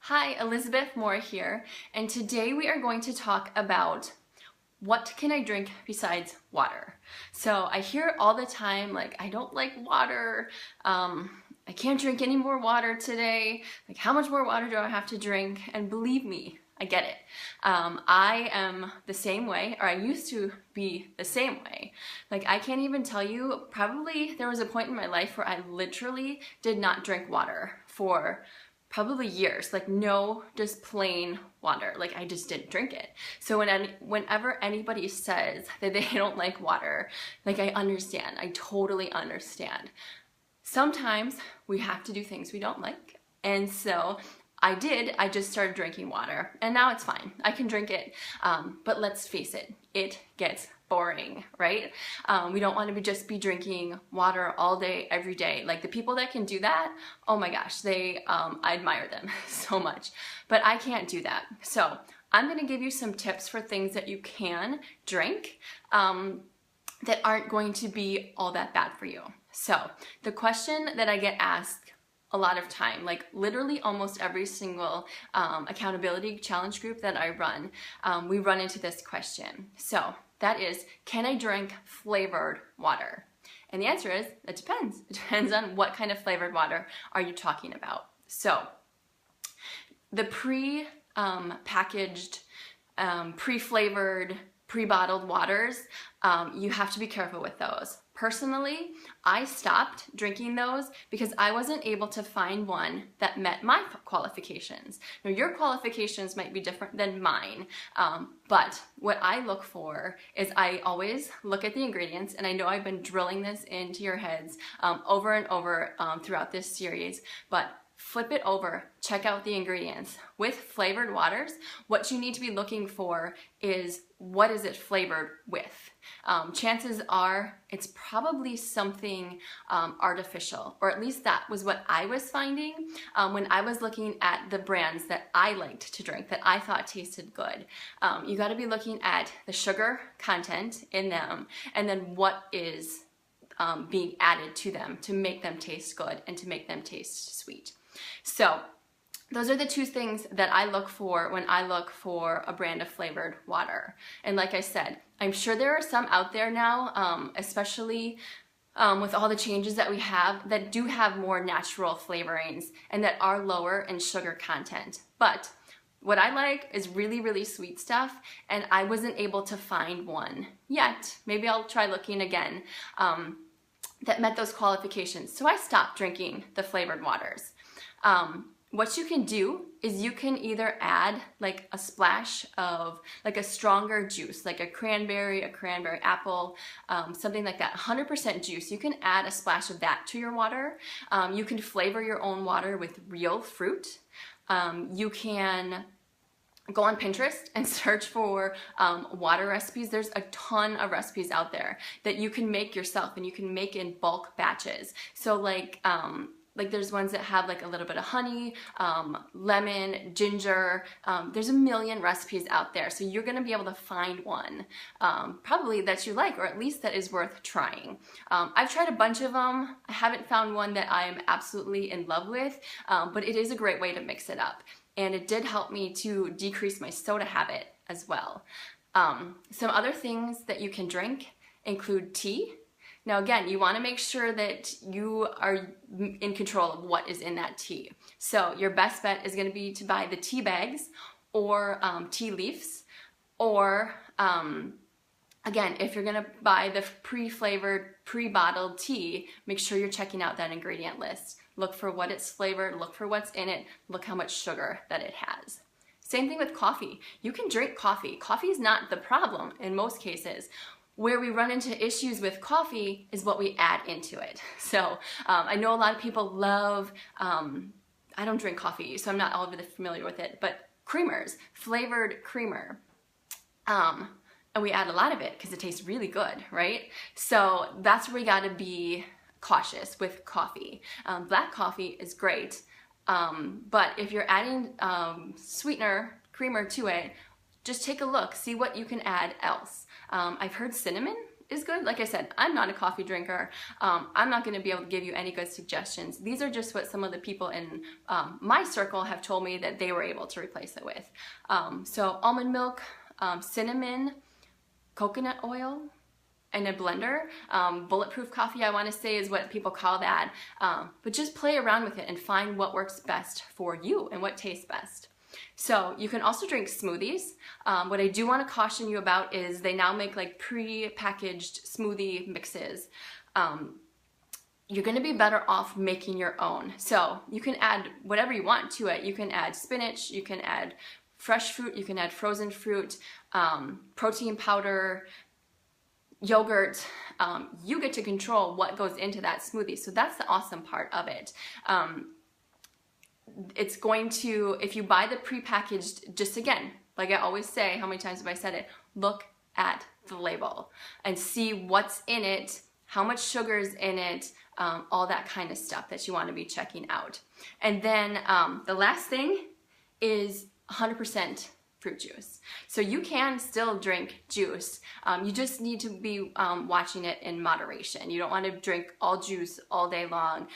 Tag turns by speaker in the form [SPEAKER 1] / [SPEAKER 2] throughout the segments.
[SPEAKER 1] Hi, Elizabeth Moore here, and today we are going to talk about what can I drink besides water. So I hear all the time, like, I don't like water, I can't drink any more water today, like how much more water do I have to drink? And believe me, I get it. I am the same way, or I used to be the same way. Like I can't even tell you, probably there was a point in my life where I literally did not drink water for probably years, like no, just plain water. Like I just didn't drink it. So whenever anybody says that they don't like water, like I understand, I totally understand. Sometimes we have to do things we don't like. And so I just started drinking water and now it's fine. I can drink it, but let's face it, it gets boring, right? We don't want to just be drinking water all day, every day. Like the people that can do that, oh my gosh, I admire them so much, but I can't do that. So I'm going to give you some tips for things that you can drink that aren't going to be all that bad for you. So the question that I get asked a lot of time, like literally almost every single accountability challenge group that I run, we run into this question. So that is, can I drink flavored water? And the answer is, it depends. It depends on what kind of flavored water are you talking about. So the pre-packaged, pre-flavored, pre-bottled waters, you have to be careful with those. Personally, I stopped drinking those because I wasn't able to find one that met my qualifications. Now, your qualifications might be different than mine, but what I look for is I always look at the ingredients, and I know I've been drilling this into your heads over and over throughout this series, but flip it over, check out the ingredients. With flavored waters, what you need to be looking for is what is it flavored with. Chances are it's probably something artificial, or at least that was what I was finding when I was looking at the brands that I liked to drink, that I thought tasted good. You got to be looking at the sugar content in them, and then what is being added to them to make them taste good and to make them taste sweet. So those are the two things that I look for when I look for a brand of flavored water. And like I said, I'm sure there are some out there now, especially with all the changes that we have, that do have more natural flavorings and that are lower in sugar content. But what I like is really, really sweet stuff, and I wasn't able to find one yet. Maybe I'll try looking again that met those qualifications. So I stopped drinking the flavored waters. What you can do is you can either add like a splash of like a stronger juice, like a cranberry apple, something like that, 100% juice. You can add a splash of that to your water. You can flavor your own water with real fruit. You can go on Pinterest and search for water recipes. There's a ton of recipes out there that you can make yourself, and you can make in bulk batches. So like there's ones that have like a little bit of honey, lemon, ginger. There's a million recipes out there. So you're gonna be able to find one probably that you like, or at least that is worth trying. I've tried a bunch of them. I haven't found one that I am absolutely in love with, but it is a great way to mix it up. And it did help me to decrease my soda habit as well. Some other things that you can drink include tea. Now again, you want to make sure that you are in control of what is in that tea. So your best bet is going to be to buy the tea bags or tea leaves, or again, if you're going to buy the pre-flavored, pre-bottled tea, make sure you're checking out that ingredient list. Look for what it's flavored, look for what's in it, look how much sugar that it has. Same thing with coffee. You can drink coffee. Coffee is not the problem in most cases. Where we run into issues with coffee is what we add into it. So I know a lot of people love, I don't drink coffee, so I'm not all over familiar with it, but creamers, flavored creamer. And we add a lot of it because it tastes really good, right? So that's where we gotta be cautious with coffee. Black coffee is great, but if you're adding creamer to it, just take a look, see what you can add else. I've heard cinnamon is good. Like I said, I'm not a coffee drinker. I'm not going to be able to give you any good suggestions. These are just what some of the people in my circle have told me that they were able to replace it with. So almond milk, cinnamon, coconut oil, in a blender. Bulletproof coffee, I want to say, is what people call that. But just play around with it and find what works best for you and what tastes best. So you can also drink smoothies. What I do want to caution you about is they now make like pre-packaged smoothie mixes. You're going to be better off making your own. So you can add whatever you want to it. You can add spinach, you can add fresh fruit, you can add frozen fruit, protein powder, yogurt. You get to control what goes into that smoothie. So that's the awesome part of it. It's going to, if you buy the prepackaged, just again, like I always say, how many times have I said it? Look at the label and see what's in it, how much sugar is in it, all that kind of stuff that you want to be checking out. And then the last thing is 100% fruit juice. So you can still drink juice. You just need to be watching it in moderation. You don't want to drink all juice all day long,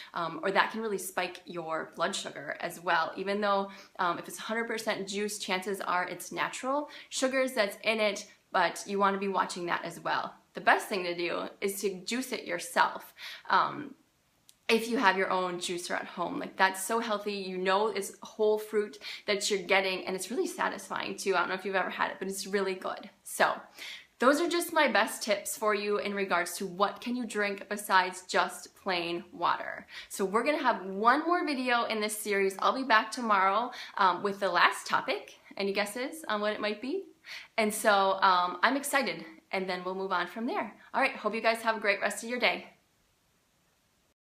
[SPEAKER 1] or that can really spike your blood sugar as well. Even though if it's 100% juice, chances are it's natural sugars that's in it, but you want to be watching that as well. The best thing to do is to juice it yourself. If you have your own juicer at home, like that's so healthy. You know it's whole fruit that you're getting, and it's really satisfying too. I don't know if you've ever had it, but it's really good. So those are just my best tips for you in regards to what can you drink besides just plain water. So we're gonna have one more video in this series. I'll be back tomorrow with the last topic. Any guesses on what it might be? And so I'm excited, and then we'll move on from there. All right, hope you guys have a great rest of your day.